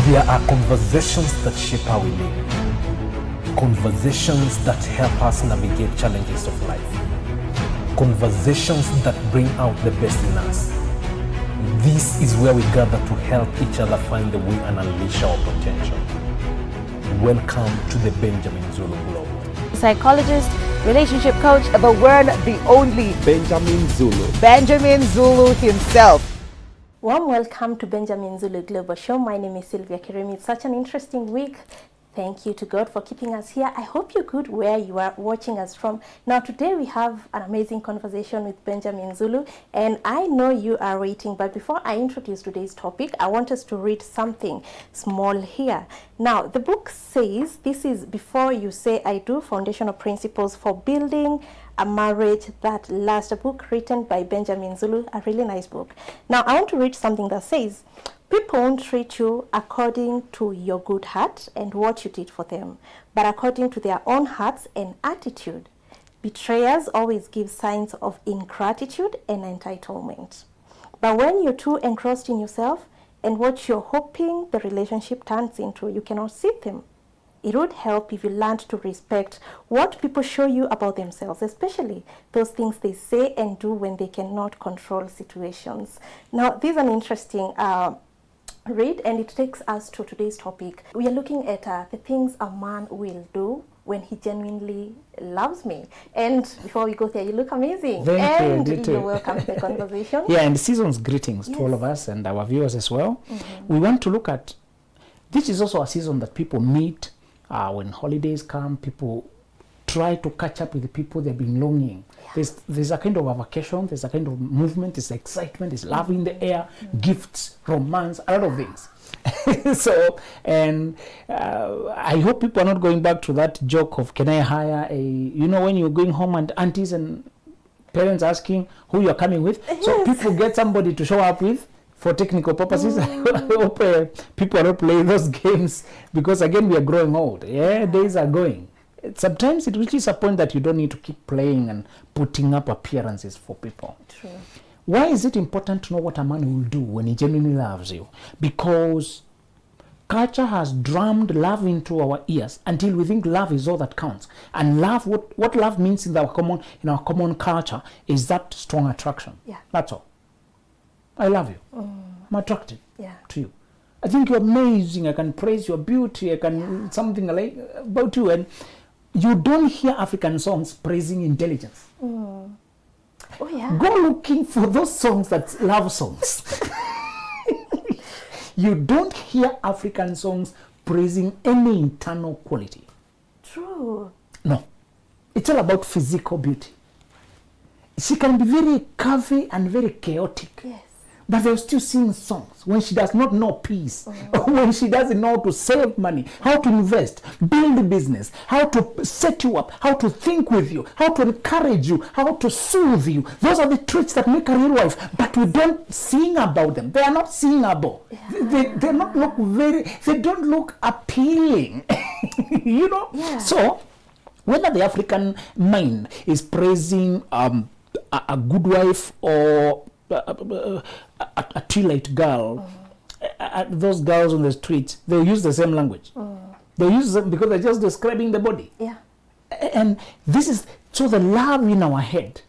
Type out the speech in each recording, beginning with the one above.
There are conversations that shape how we live, conversations that help us navigate challenges of life, conversations that bring out the best in us. This is where we gather to help each other find the way and unleash our potential. Welcome to the Benjamin Zulu Globe. Psychologist, relationship coach, the one, the only Benjamin Zulu himself. Warm welcome to Benjamin Zulu Global Show. My name is Sylvia Kirimi. It's such an interesting week. Thank you to God for keeping us here. I hope you're good where you are watching us from. Now today we have an amazing conversation with Benjamin Zulu, and I know you are waiting, but before I introduce today's topic, I want us to read something small here. Now the book says, this is Before You Say I Do, Foundational Principles for Building a Marriage That Lasts, a book written by Benjamin Zulu, a really nice book. Now I want to read something that says, people won't treat you according to your good heart and what you did for them, but according to their own hearts and attitude. Betrayers always give signs of ingratitude and entitlement. But when you're too engrossed in yourself and what you're hoping the relationship turns into, you cannot see them. It would help if you learned to respect what people show you about themselves, especially those things they say and do when they cannot control situations. Now, this is an interesting read, and it takes us to today's topic. We are looking at the things a man will do when he genuinely loves me. And before we go there, you look amazing. Thank you. You're welcome to the conversation. Yeah, and season's greetings to all of us and our viewers as well. Mm-hmm. We want to look at, this is also a season that people meet when holidays come. People try to catch up with the people they've been longing. Yeah. There's a kind of a vacation, there's a kind of movement, there's excitement, there's love in the air, gifts, romance, a lot of things. So, and I hope people are not going back to that joke of, can I hire when you're going home and aunties and parents asking who you're coming with. Yes. So people get somebody to show up with for technical purposes. I hope people are not playing those games, because again, we are growing old. Yeah, days are going. Sometimes it reaches a point that you don't need to keep playing and putting up appearances for people. True. Why is it important to know what a man will do when he genuinely loves you? Because culture has drummed love into our ears until we think love is all that counts. And love, what love means in our common culture is that strong attraction. Yeah. That's all. I love you. I'm attracted to you. I think you're amazing. I can praise your beauty. I can something like about you. And you don't hear African songs praising intelligence. Oh, yeah. Go looking for those songs that's love songs. You don't hear African songs praising any internal quality. True. No. It's all about physical beauty. She can be very curvy and very chaotic. Yes. But they'll still sing songs when she does not know peace, or when she doesn't know how to save money, how to invest, build a business, how to set you up, how to think with you, how to encourage you, how to soothe you. Those are the traits that make a real wife, but we don't sing about them. They are not singable. Yeah. They don't look appealing. Yeah. So whether the African mind is praising a good wife or a tree-light girl, those girls on the streets, they'll use the same language. They use them because they're just describing the body. Yeah. And this is, so the love in our head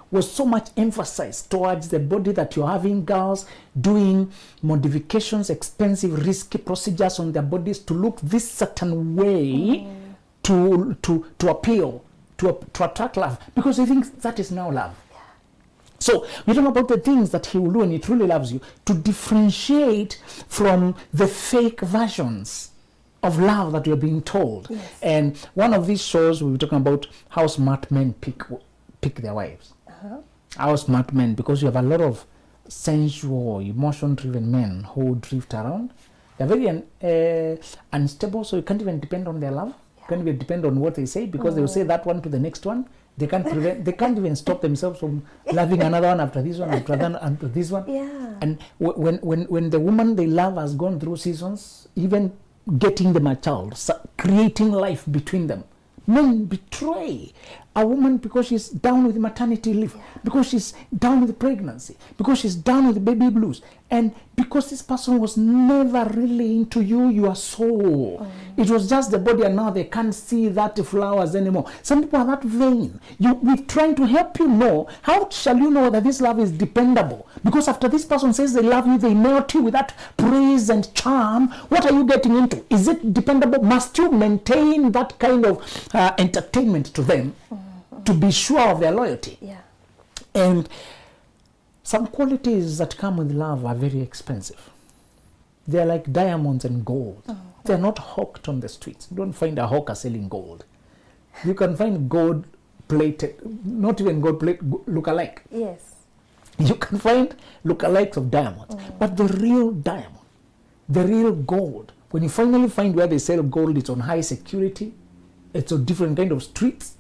was so much emphasized towards the body that you're having girls doing modifications, expensive, risky procedures on their bodies to look this certain way to appeal, to attract love, because they think that is now love. So we're talking about the things that he will do when he truly loves you, to differentiate from the fake versions of love that you're being told. Yes. And one of these shows, we were talking about how smart men pick their wives. How smart men, because you have a lot of sensual, emotion-driven men who drift around. They're very unstable, so you can't even depend on their love. You can't even depend on what they say, because they will say that one to the next one. They can't even stop themselves from loving another one after this one, after this one. Yeah. And when the woman they love has gone through seasons, even getting them a child, creating life between them, men betray a woman because she's down with maternity leave, because she's down with pregnancy, because she's down with baby blues, and because this person was never really into you, your soul. It was just the body, and now they can't see that flowers anymore. Some people are that vain. We're trying to help you know, how shall you know that this love is dependable? Because after this person says they love you, they melt you with that praise and charm. What are you getting into? Is it dependable? Must you maintain that kind of entertainment to them to be sure of their loyalty? Yeah. And some qualities that come with love are very expensive. They're like diamonds and gold. They're not hawked on the streets. You don't find a hawker selling gold. You can find gold plated, not even gold plate, look-alike. Yes. You can find look-alikes of diamonds. But the real diamond, the real gold, when you finally find where they sell gold, it's on high security, it's a different kind of streets,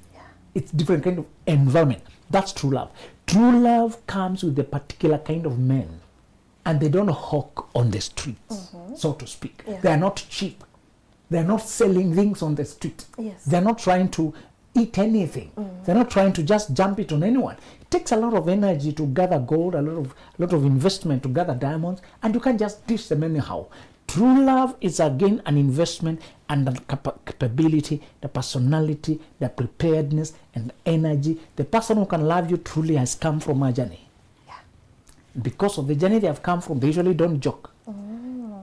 it's different kind of environment. That's true love. True love comes with a particular kind of men, and they don't hawk on the streets, so to speak. Yeah. They are not cheap. They are not selling things on the street. Yes. They are not trying to eat anything. They're not trying to just jump it on anyone. It takes a lot of energy to gather gold, a lot of investment to gather diamonds, and you can't just dish them anyhow. True love is again an investment and the capability, the personality, the preparedness and energy. The person who can love you truly has come from a journey. Yeah. Because of the journey they have come from, they usually don't joke.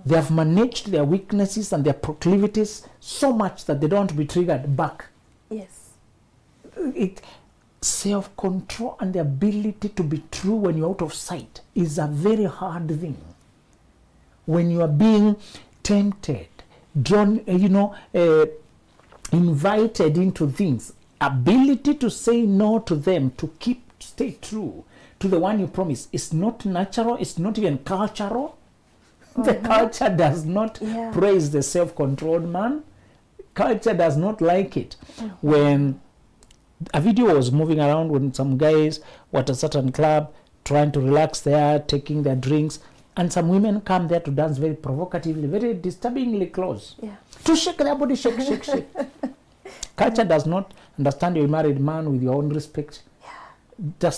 They have managed their weaknesses and their proclivities so much that they don't want to be triggered back. Yes. Self-control and the ability to be true when you're out of sight is a very hard thing. When you are being tempted, drawn, invited into things, ability to say no to them, to stay true to the one you promise, is not natural, it's not even cultural. The culture does not praise the self-controlled man. Culture does not like it. When a video was moving around when some guys were at a certain club trying to relax there, taking their drinks, and some women come there to dance very provocatively, very disturbingly close. Yeah. To shake their body, shake, shake, shake. Culture does not understand you're a married man with your own respect. Yeah.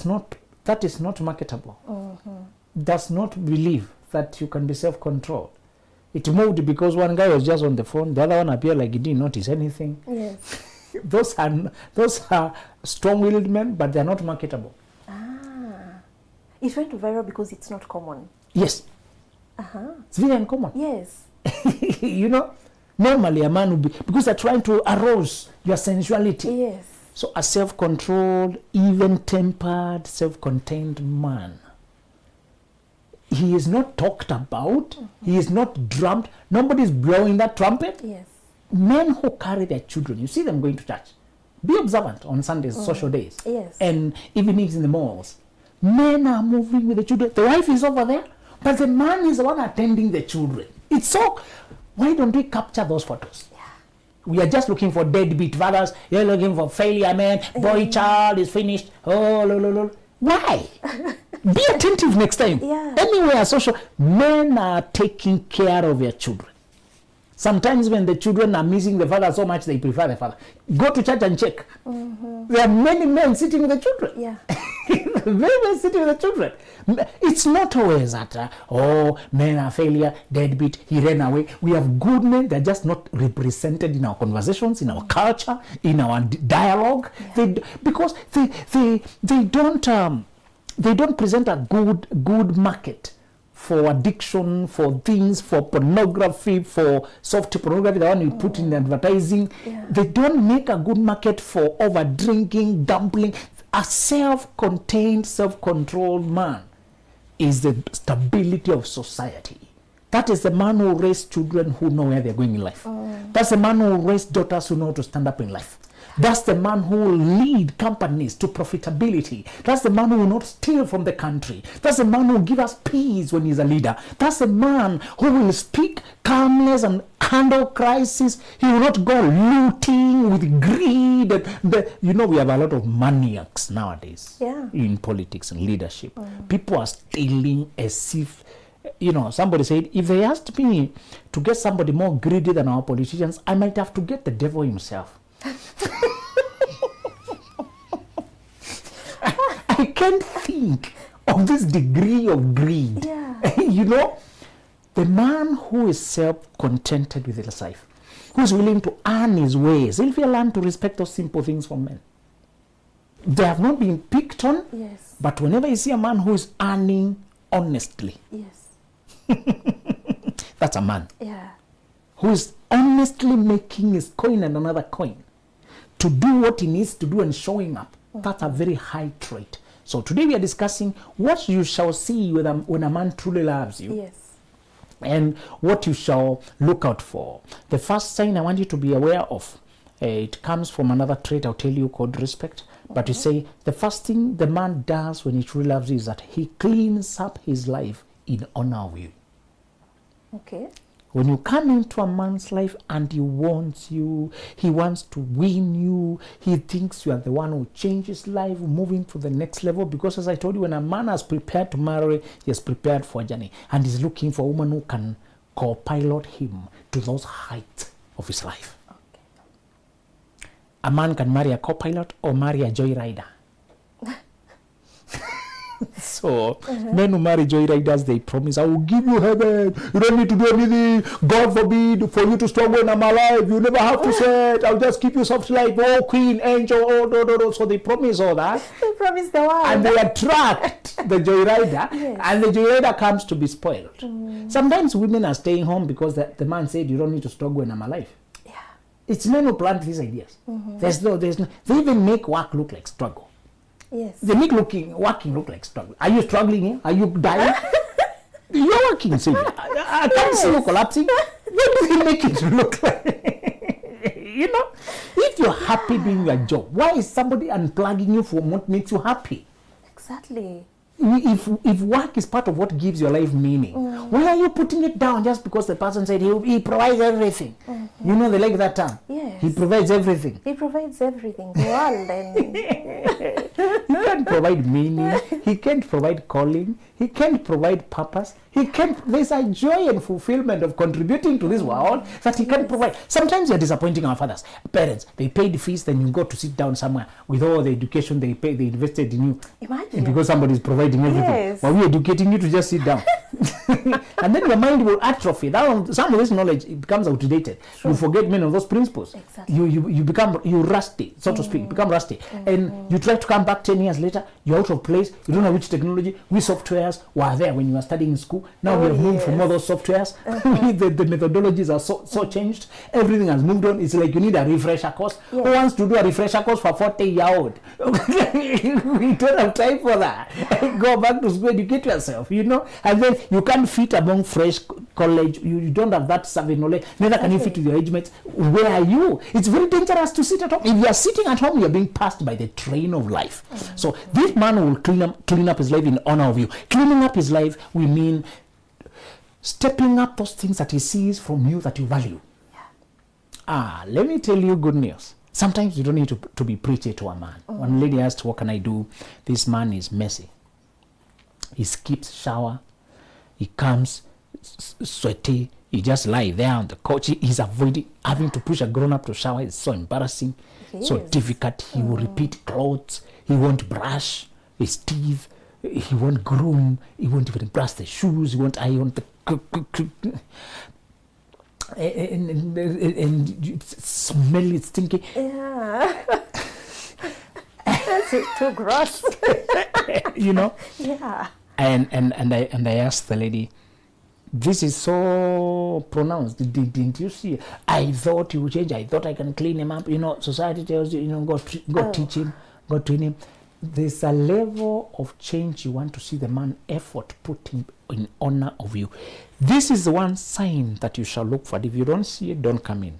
That is not marketable. Does not believe that you can be self-controlled. It moved because one guy was just on the phone, the other one appeared like he didn't notice anything. Yes. Those are strong-willed men, but they're not marketable. It went viral because it's not common. Yes. It's very uncommon. Yes. Normally a man would be, because they're trying to arouse your sensuality. Yes. So a self-controlled, even-tempered, self-contained man, he is not talked about, he is not drummed, nobody's blowing that trumpet. Yes. Men who carry their children, you see them going to church. Be observant on Sundays, social days, and evenings in the malls. Men are moving with the children. The wife is over there, but the man is the one attending the children. It's so, why don't we capture those photos? Yeah. We are just looking for deadbeat fathers. You're looking for failure men. Boy child is finished. Oh, lo, lo, lo. Why? Be attentive next time. Yeah. Anywhere social, men are taking care of their children. Sometimes when the children are missing the father so much, they prefer the father. Go to church and check. There are many men sitting with the children. Yeah. Very men sitting with the children. It's not always that, men are failure, deadbeat, he ran away. We have good men, they're just not represented in our conversations, in our culture, in our dialogue. Yeah. Because they don't present a good market for addiction, for things, for pornography, for soft pornography, the one you put in advertising. Yeah. They don't make a good market for over drinking, gambling. A self-contained, self-controlled man is the stability of society. That is the man who raised children who know where they're going in life. That's the man who raised daughters who know how to stand up in life. That's the man who will lead companies to profitability. That's the man who will not steal from the country. That's the man who will give us peace when he's a leader. That's the man who will speak calmness and handle crisis. He will not go looting with greed. We have a lot of maniacs nowadays in politics and leadership. People are stealing as if, somebody said, if they asked me to get somebody more greedy than our politicians, I might have to get the devil himself. can't think of this degree of greed. Yeah. You know, the man who is self-contented with his life, who is willing to earn his ways, he'll learn to respect those simple things from men. They have not been picked on, Yes. but whenever you see a man who is earning honestly, Yes. that's a man Yeah. who is honestly making his coin and another coin to do what he needs to do and showing up. That's a very high trait. So today we are discussing what you shall see when a man truly loves you. Yes. And what you shall look out for. The first sign I want you to be aware of, it comes from another trait I'll tell you called respect. But you say the first thing the man does when he truly loves you is that he cleans up his life in honor of you. Okay. When you come into a man's life and he wants you, he wants to win you, he thinks you are the one who changes life, moving to the next level. Because as I told you, when a man has prepared to marry, he has prepared for a journey. And he's looking for a woman who can co-pilot him to those heights of his life. Okay. A man can marry a co-pilot or marry a joyrider. So, men who marry joyriders, they promise, I will give you heaven. You don't need to do anything. God forbid for you to struggle when I'm alive. You never have to say it. I'll just keep you soft life. Oh, queen, angel, oh, no. So they promise all that. They promise the world. And they attract the joyrider. Yes. And the joyrider comes to be spoiled. Sometimes women are staying home because the man said, you don't need to struggle when I'm alive. Yeah. It's men who plant these ideas. There's no, they even make work look like struggle. Yes. They make working look like struggle. Are you struggling here? Are you dying? You're working, Sylvia. I can't see you collapsing. What do they make it look like? You know, if you're happy doing your job, why is somebody unplugging you from what makes you happy? Exactly. If work is part of what gives your life meaning, why are you putting it down just because the person said he provides everything? You know, they like that term. Yes. He provides everything. He provides everything. The world and He can't provide meaning. He can't provide calling. He can't provide purpose. He can't. There's a joy and fulfillment of contributing to this world that he can't provide. Sometimes you're disappointing our fathers, parents. They paid the fees, then you go to sit down somewhere with all the education they paid, they invested in you. Imagine. Because somebody is providing everything. Yes. While we're educating you to just sit down. And then your mind will atrophy. Some of this knowledge, it becomes outdated. Sure. You forget many of those principles. Exactly. You become rusty, so to speak. You become rusty. And you try to come back 10 years later, you're out of place. You don't know which technology, which softwares were there when you were studying in school. Now we have moved from all those softwares. The methodologies are so changed. Everything has moved on. It's like you need a refresher course. Yes. Who wants to do a refresher course for 40-year-old? We don't have time for that. Go back to school, educate yourself, you know. And then you can't fit among fresh college. You don't have that savvy knowledge. Neither can you fit with your age mates. Where are you? It's very dangerous to sit at home. If you are sitting at home, you're being passed by the train of life. So this man will clean up his life in honor of you. Cleaning up his life, we mean stepping up those things that he sees from you that you value. Let me tell you good news. Sometimes you don't need to be preachy to a man. One lady asked, what can I do? This man is messy. He skips shower. He comes sweaty. He just lie there on the couch. He's avoiding having to push a grown-up to shower. It's so embarrassing, so difficult. He will repeat clothes. He won't brush his teeth. He won't groom. He won't even brush the shoes. He won't iron the and smelly, stinky. yeah. That's too gross. You know. Yeah. And I asked the lady, this is so pronounced. Didn't you see? I thought you would change. I thought I can clean him up. You know, society tells you, go teach him, go train him. There's a level of change you want to see the man effort putting in honor of you. This is the one sign that you shall look for. If you don't see it, don't come in.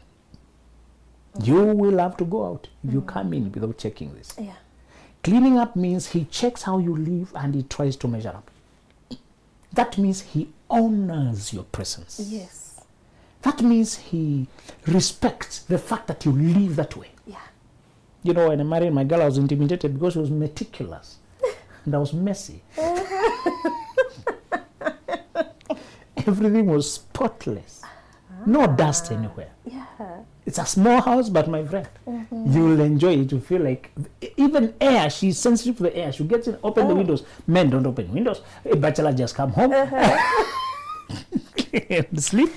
You will have to go out if you come in without checking this. Yeah. Cleaning up means he checks how you live and he tries to measure up. That means he honors your presence. Yes. That means he respects the fact that you live that way. Yeah. You know, when I married my girl, I was intimidated because she was meticulous and I was messy. Everything was spotless. No dust anywhere. Yeah. It's a small house, but my friend, you'll enjoy it. You feel like even air, she's sensitive to the air. She gets in, open the windows. Men don't open windows. A bachelor just come home and sleep,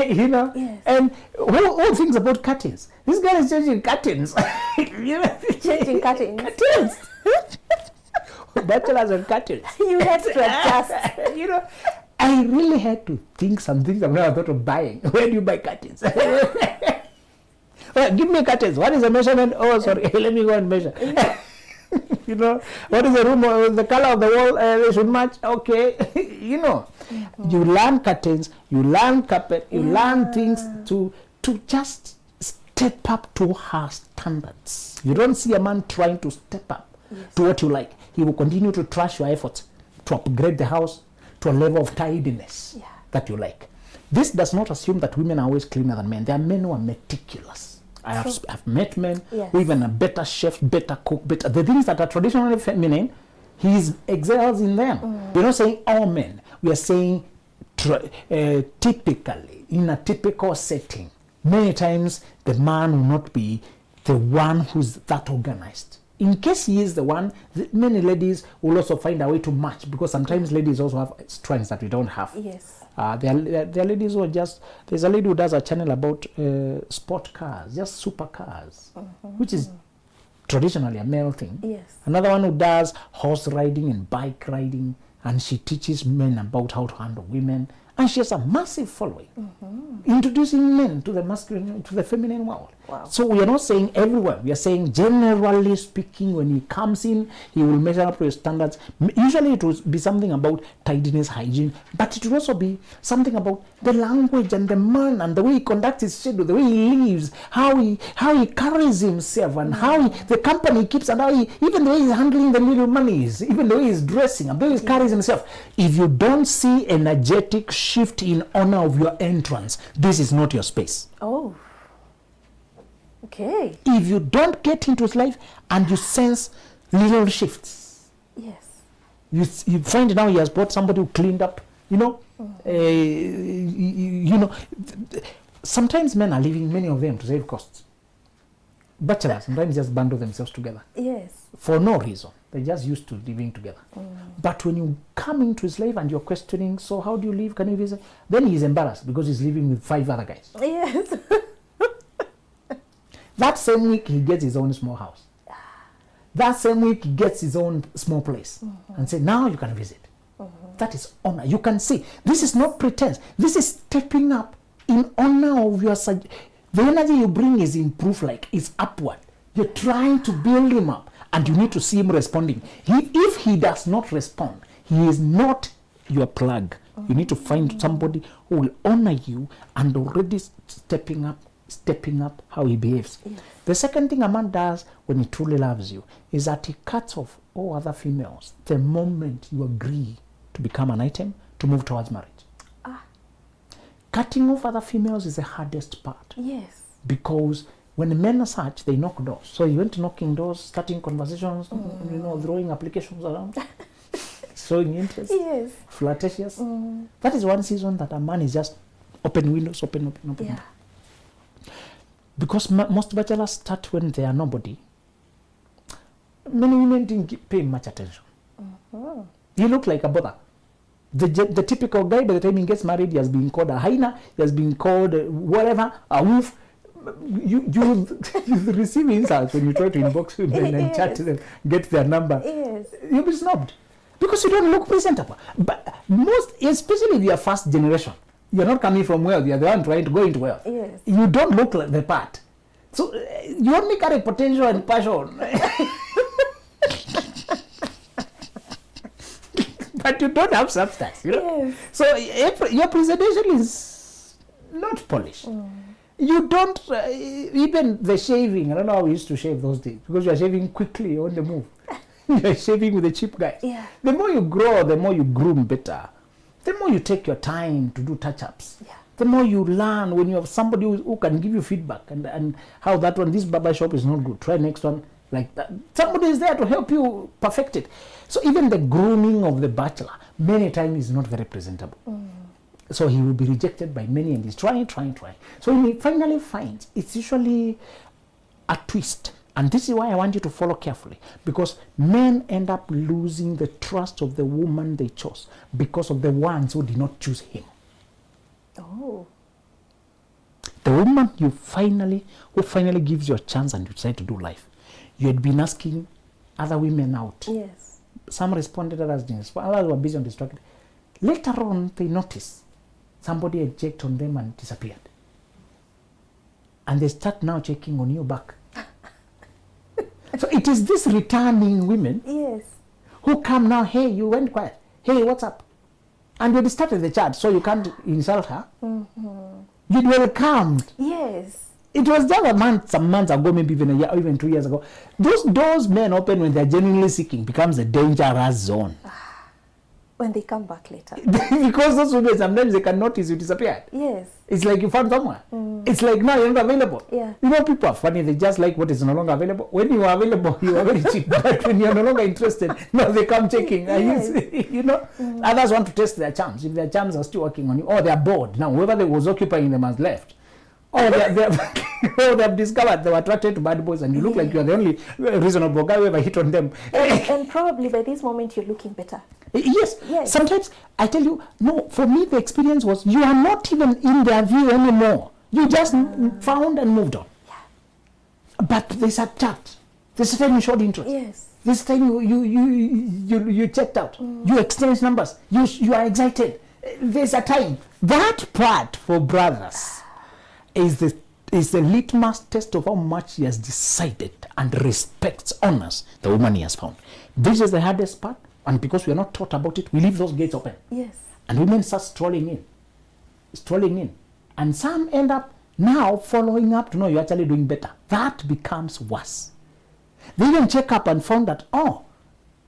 you know. Yes. And all things about curtains. This guy is changing curtains. You know, Changing curtains. Curtains. Bachelors and curtains. You had to adjust. You know, I really had to think some things I've never thought of buying. Where do you buy curtains? Well, give me curtains. What is the measurement? Oh, sorry. Let me go and measure. You know, what is the room? The color of the wall? They should match. Okay. You know, you learn curtains, you learn carpet, you learn things to just step up to her standards. You don't see a man trying to step up to what you like. He will continue to trash your efforts to upgrade the house to a level of tidiness that you like. This does not assume that women are always cleaner than men. There are men who are meticulous. I've met men who even a better chef, better cook, better. The things that are traditionally feminine, he excels in them. We're not saying all men. We are saying typically, in a typical setting, many times the man will not be the one who's that organized. In case he is the one, many ladies will also find a way to match, because sometimes ladies also have strengths that we don't have. Yes. There are ladies who are just, there's a lady who does a channel about sport cars, just supercars, which is traditionally a male thing. Yes. Another one who does horse riding and bike riding, and she teaches men about how to handle women, and she has a massive following, introducing men to the masculine, to the feminine world. Wow. So we are not saying everyone. We are saying generally speaking, when he comes in, he will measure up to his standards. Usually it will be something about tidiness, hygiene, but it will also be something about the language and the man and the way he conducts his schedule, the way he lives, how he carries himself, and how the company he keeps, and how even the way he's handling the little monies, even the way he's dressing, and the way he carries himself. If you don't see energetic shift in honor of your entrance, this is not your space. Oh. Okay. If you don't get into his life and you sense little shifts, Yes. you find now he has brought somebody who cleaned up, you know. You know, sometimes men are leaving, many of them, to save costs. Bachelors sometimes just bundle themselves together. Yes. For no reason. They're just used to living together. But when you come into his life and you're questioning, so how do you live? Can you visit? Then he's embarrassed because he's living with 5 other guys. Yes. That same week, he gets his own small house. That same week, he gets his own small place. And say, now you can visit. That is honor. You can see, this is not pretense. This is stepping up in honor of your... The energy you bring is in proof, like it's upward. You're trying to build him up, and you need to see him responding. If he does not respond, he is not your plug. You need to find somebody who will honor you and already stepping up how he behaves. Yes. The second thing a man does when he truly loves you is that he cuts off all other females the moment you agree to become an item to move towards marriage. Cutting off other females is the hardest part. Yes. Because when men are such, they knock doors. So you went knocking doors, starting conversations, you know, throwing applications around, showing interest, Yes. flirtatious. That is one season that a man is just open windows, open. Yeah. Because most bachelors start when they are nobody. Many women didn't pay much attention. You look like a bother. The typical guy, by the time he gets married, he has been called a hyena, he has been called whatever, a wolf. You receive insults when you try to inbox women and chat to them, get their number. Yes. You'll be snubbed because you don't look presentable. But most, especially if you are first generation, you're not coming from wealth, you're the one trying to go into wealth. Yes. You don't look like the part. So you only carry potential and passion. But you don't have substance, you know. Yes. So your presentation is not polished. You don't, even the shaving, I don't know how we used to shave those days, because you are shaving quickly on the move. You are shaving with the cheap guys. Yeah. The more you grow, the more you groom better. The more you take your time to do touch-ups. Yeah. The more you learn when you have somebody who can give you feedback and how that one, this barber shop is not good, try next one, like that. Somebody is there to help you perfect it. So even the grooming of the bachelor many times is not very presentable. So he will be rejected by many, and he's trying. So when he finally finds, it's usually a twist. And this is why I want you to follow carefully, because men end up losing the trust of the woman they chose because of the ones who did not choose him. Oh. The woman who finally gives you a chance and you decide to do life. You had been asking other women out. Yes. Some responded, others didn't. Others were busy and distracted. Later on, they notice somebody ejected on them and disappeared. And they start now checking on you back. So it is these returning women, yes, who come now, hey, you went quiet. Hey, what's up? And you started the chat, so you can't insult her. Mm-hmm. You welcomed. Yes. It was just some months ago, maybe even a year or even 2 years ago. Those doors men open when they're genuinely seeking becomes a dangerous zone. When they come back later. Because those women, sometimes they can notice you disappeared. Yes. It's like you found someone. It's like now you're not available. Yeah. You know, people are funny. They just like what is no longer available. When you are available, you are very cheap. But when you're no longer interested, now they come checking. Yes. You know, others want to test their charms. If their charms are still working on you, or they're bored. Now, whoever they was occupying them has left. Or they've discovered they were attracted to bad boys, and you look like you're the only reasonable guy who ever hit on them. And probably by this moment you're looking better. Yes. Yes. Sometimes I tell you, no, for me the experience was you are not even in their view anymore. You just found and moved on. Yeah. But there's a chat. This time you showed interest. Yes. This time you checked out. You exchanged numbers. You are excited. There's a time. That part for brothers is the litmus test of how much he has decided and respects, honors the woman he has found. This is the hardest part, and because we are not taught about it, we leave those gates open. Yes. And women start strolling in. And some end up now following up to know you're actually doing better. That becomes worse. They even check up and found that, oh,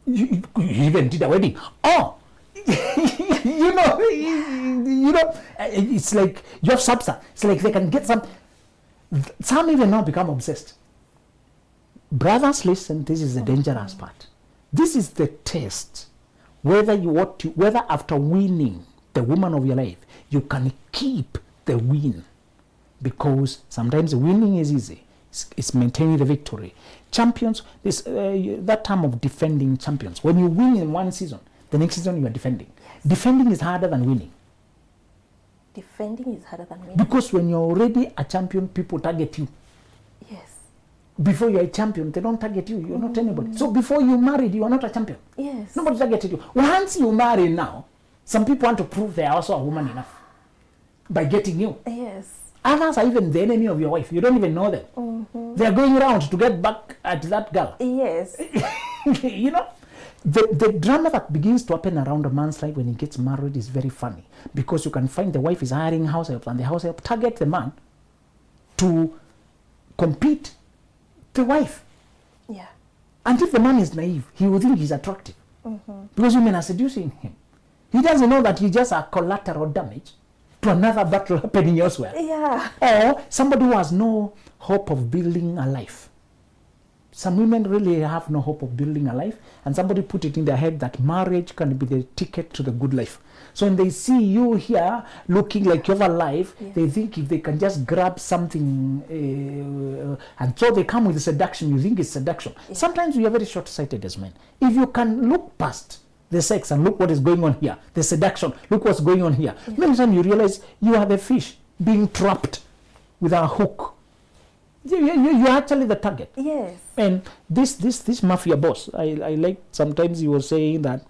you even did a wedding. Oh, you know, it's like you have substance. It's like they can get some even now become obsessed. Brothers, listen, this is the dangerous part. This is the test. Whether after winning the woman of your life, you can keep the win. Because sometimes winning is easy. It's maintaining the victory. Champions, that term of defending champions. When you win in one season, the next season you are defending. Yes. Defending is harder than winning. Defending is harder than winning. Because when you're already a champion, people target you. Yes. Before you're a champion, they don't target you. You're not anybody. So before you married, you are not a champion. Yes. Nobody targeted you. Once you marry now, some people want to prove they are also a woman enough by getting you. Yes. Others are even the enemy of your wife. You don't even know them. They are going around to get back at that girl. Yes. You know, the drama that begins to happen around a man's life when he gets married is very funny, because you can find the wife is hiring house help, and the house help target the man to compete the wife. Yeah. And if the man is naive, he will think he's attractive because women are seducing him. He doesn't know that he's just a collateral damage to another battle happening elsewhere. Yeah. Or somebody who has no hope of building a life. Some women really have no hope of building a life, and somebody put it in their head that marriage can be the ticket to the good life. So when they see you here looking like you have a life, they think if they can just grab something, and so they come with seduction. You think it's seduction. Sometimes we are very short-sighted as men. If you can look past the sex and look what is going on here, the seduction, look what's going on here. Many times you realize you are the fish being trapped with a hook. You're actually the target. Yes. And this mafia boss, I like sometimes he was saying that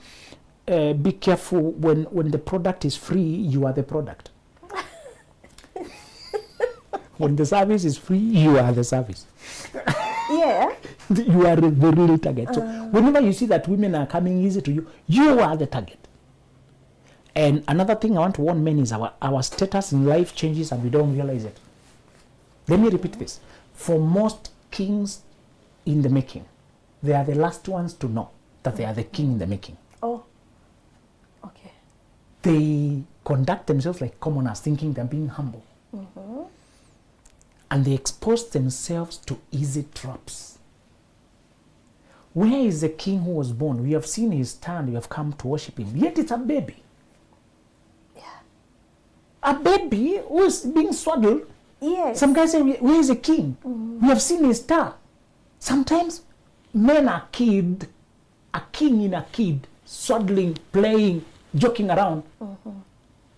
be careful when the product is free, you are the product. When the service is free, you are the service. Yeah. You are the real target. So whenever you see that women are coming easy to you, you are the target. And another thing I want to warn men is our status in life changes and we don't realize it. Let me repeat this. For most kings in the making, they are the last ones to know that they are the king in the making. Oh, okay. They conduct themselves like commoners, thinking they're being humble. And they expose themselves to easy traps. Where is the king who was born? We have seen his stand, we have come to worship him. Yet it's a baby. Yeah. a baby who is being swaddled. Yes. Some guys say, where is a king? We have seen a star. Sometimes men are kid, a king in a kid, swaddling, playing, joking around.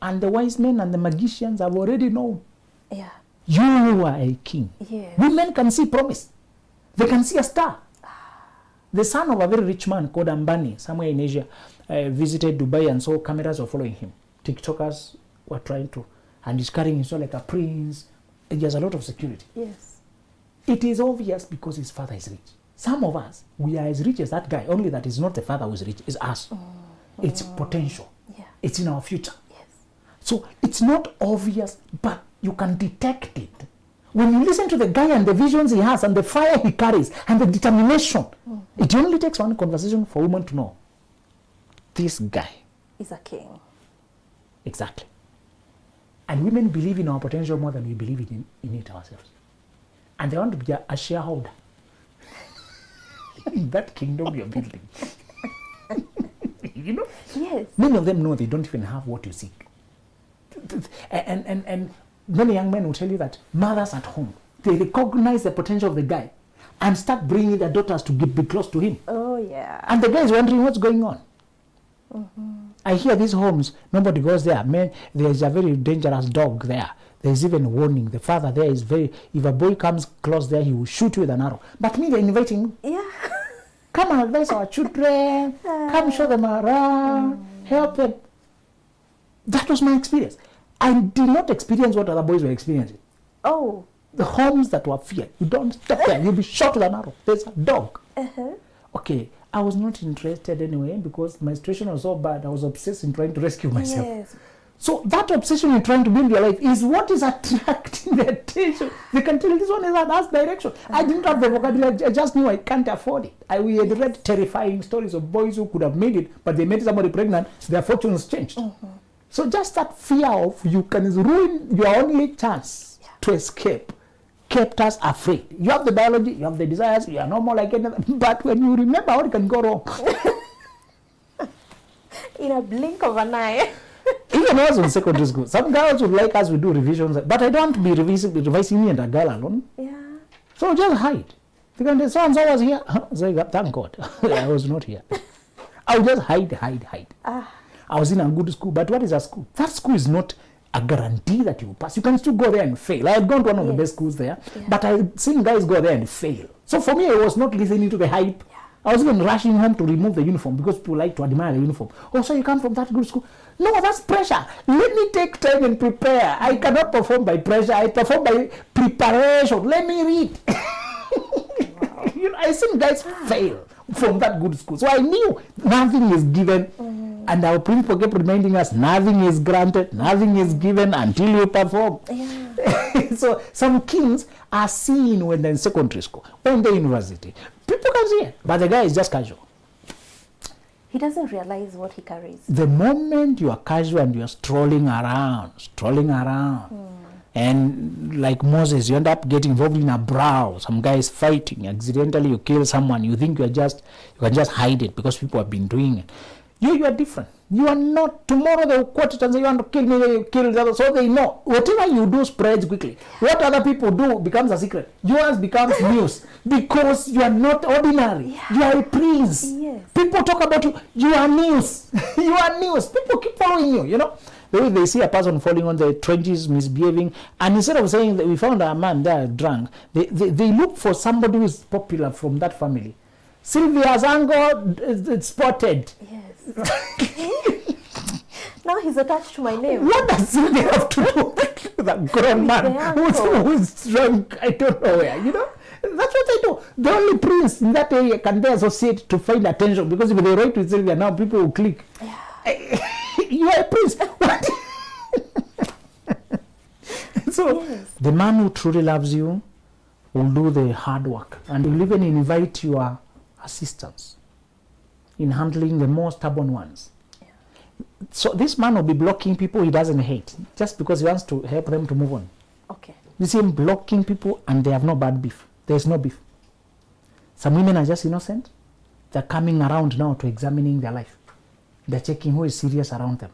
And the wise men and the magicians have already known. Yeah. You are a king. Yes. Women can see promise. They can see a star. The son of a very rich man called Ambani, somewhere in Asia, visited Dubai and saw cameras were following him. TikTokers were trying to, and he's carrying himself like a prince. He has a lot of security. Yes. It is obvious because his father is rich. Some of us, we are as rich as that guy, only that it's not the father who is rich, it's us. It's potential. Yeah. It's in our future. Yes. So it's not obvious, but you can detect it. When you listen to the guy and the visions he has and the fire he carries and the determination, it only takes one conversation for women to know this guy. Is a king. Exactly. And women believe in our potential more than we believe in it ourselves. And they want to be a shareholder in that kingdom you're building. You know? Yes. Many of them know they don't even have what you seek. And many young men will tell you that mothers at home, they recognize the potential of the guy and start bringing their daughters to be close to him. Oh, yeah. And the guy is wondering what's going on. I hear these homes, nobody goes there. Man, there's a very dangerous dog there. There's even a warning. The father there is very, if a boy comes close there, he will shoot you with an arrow. But me, they're inviting me. Yeah. Come and advise our children. Come show them around. Help them. That was my experience. I did not experience what other boys were experiencing. Oh. The homes that were feared. You don't stop there. You'll be shot with an arrow. There's a dog. Okay. I was not interested anyway because my situation was so bad. I was obsessed in trying to rescue myself. Yes. So that obsession in trying to build your life is what is attracting the attention. They can tell this one is an art direction. I didn't have the vocabulary. I just knew I can't afford it. We had read terrifying stories of boys who could have made it, but they made somebody pregnant. Their fortunes changed. So just that fear of you can ruin your only chance to escape kept us afraid. You have the biology, you have the desires, you are no more like anything. But when you remember how it can go wrong. In a blink of an eye. Even when I was in secondary school, some girls would like us to do revisions, but I don't want to be revising me and a girl alone. Yeah. So just hide. They can say, so-and-so was here. So thank God, I was not here. I would just hide. I was in a good school, but what is a school? That school is not a guarantee that you pass. You can still go there and fail. I had gone to one of the best schools there, but I had seen guys go there and fail. So for me, I was not listening to the hype. I was even rushing home to remove the uniform because people like to admire the uniform. Oh, so you come from that good school? No, that's pressure. Let me take time and prepare. I cannot perform by pressure. I perform by preparation. Let me read. You know, I seen guys fail from that good school. So I knew nothing is given. And our principal kept reminding us, nothing is granted, nothing is given until you perform. Yeah. So some kings are seen when they're in secondary school, when they're in university. People can see it, but the guy is just casual. He doesn't realize what he carries. The moment you are casual and you are strolling around, and like Moses, you end up getting involved in a brawl. Some guy is fighting, accidentally you kill someone. You think you can just hide it because people have been doing it. You are different. You are not. Tomorrow they will quote it and say, you want to kill me, they kill the other. So they know. Whatever you do spreads quickly. What other people do becomes a secret. Yours becomes news. Because you are not ordinary. Yeah. You are a prince. Yes. People talk about you. You are news. You are news. People keep following you, you know. They see a person falling on the trenches, misbehaving, and instead of saying that we found a man there drunk, they look for somebody who is popular from that family. Sylvia's uncle is spotted. Yes. Now he's attached to my name. What does Sylvia have to do with a grown man who's drunk? I don't know where, you know? That's what they do. The only prince in that area can they associate to find attention, because if they write with Sylvia now, people will click. Yeah. You are a prince. What? So the man who truly loves you will do the hard work, and will even invite your assistance in handling the more stubborn ones. Yeah. So this man will be blocking people he doesn't hate just because he wants to help them to move on. Okay. You see him blocking people and they have no bad beef. There's no beef. Some women are just innocent. They're coming around now to examining their life. They're checking who is serious around them.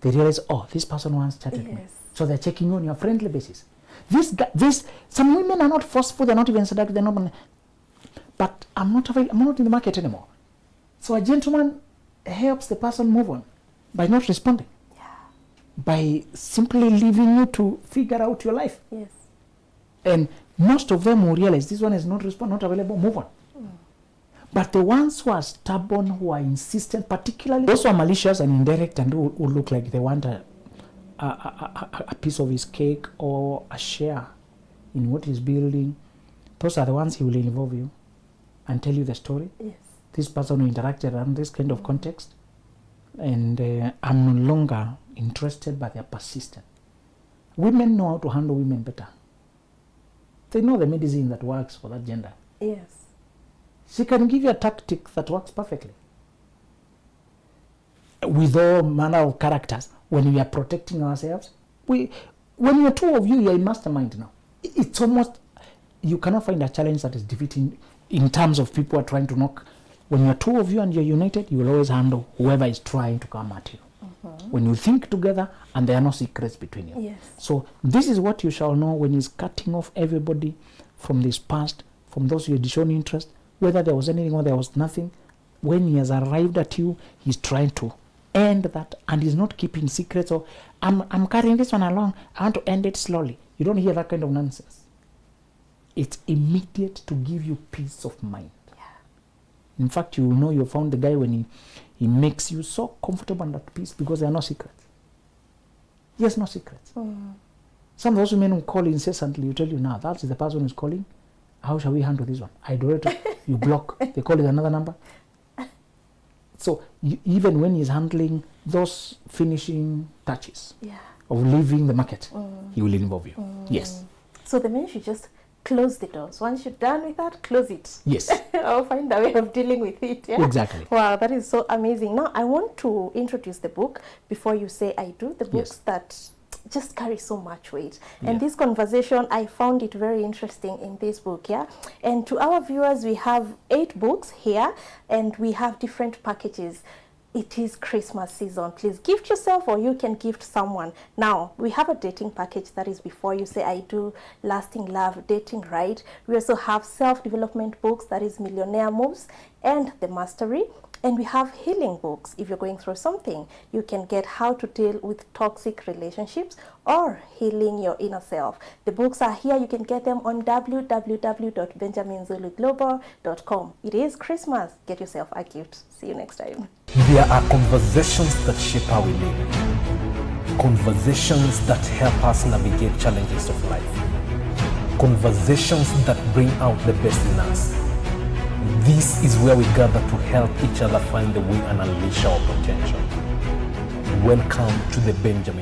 They realize, oh, this person once chatted me. So they're checking you on your friendly basis. Some women are not forceful, they're not even seductive, they're not, but I'm not in the market anymore. So a gentleman helps the person move on by not responding. Yeah. By simply leaving you to figure out your life. Yes. And most of them will realize this one is not available, move on. But the ones who are stubborn, who are insistent, particularly those who are malicious and indirect and who look like they want a piece of his cake or a share in what he's building, those are the ones he will involve you and tell you the story. Yes. This person who interacted around this kind of context, and I'm no longer interested, but they're persistent. Women know how to handle women better. They know the medicine that works for that gender. Yes. She can give you a tactic that works perfectly. With all manner of characters, when we are protecting ourselves, when you're two of you, you're a mastermind now. It's almost, you cannot find a challenge that is defeating in terms of people are trying to knock. When you're two of you and you're united, you will always handle whoever is trying to come at you. When you think together and there are no secrets between you. Yes. So this is what you shall know when he's cutting off everybody from this past, from those who had shown interest, whether there was anything or there was nothing. When he has arrived at you, he's trying to end that, and he's not keeping secrets. Or I'm carrying this one along, I want to end it slowly. You don't hear that kind of nonsense. It's immediate to give you peace of mind. Yeah. In fact, you will know you found the guy when he makes you so comfortable and at peace because there are no secrets. Yes, no secrets. Some of those women who call incessantly, you tell you now, that's the person who's calling. How shall we handle this one? I do it. You block. They call it another number. So even when he's handling those finishing touches of leaving the market, he will involve you. Yes. So the men should just close the doors. Once you're done with that, close it. Yes. I'll find a way of dealing with it. Yeah? Exactly. Wow, that is so amazing. Now, I want to introduce the book before you say I do. The books that just carry so much weight. And this conversation, I found it very interesting in this book, yeah? And to our viewers, we have 8 books here, and we have different packages. It is Christmas season. Please gift yourself, or you can gift someone. Now, we have a dating package that is before you say I do, lasting love, dating right. We also have self-development books, that is Millionaire Moves and The Mastery. And we have healing books. If you're going through something, you can get how to deal with toxic relationships or healing your inner self. The books are here. You can get them on www.benjaminzuluglobal.com. It is Christmas. Get yourself a gift. See you next time. There are conversations that shape how we live. Conversations that help us navigate challenges of life. Conversations that bring out the best in us. This is where we gather to help each other find the way and unleash our potential. Welcome to the Benjamin.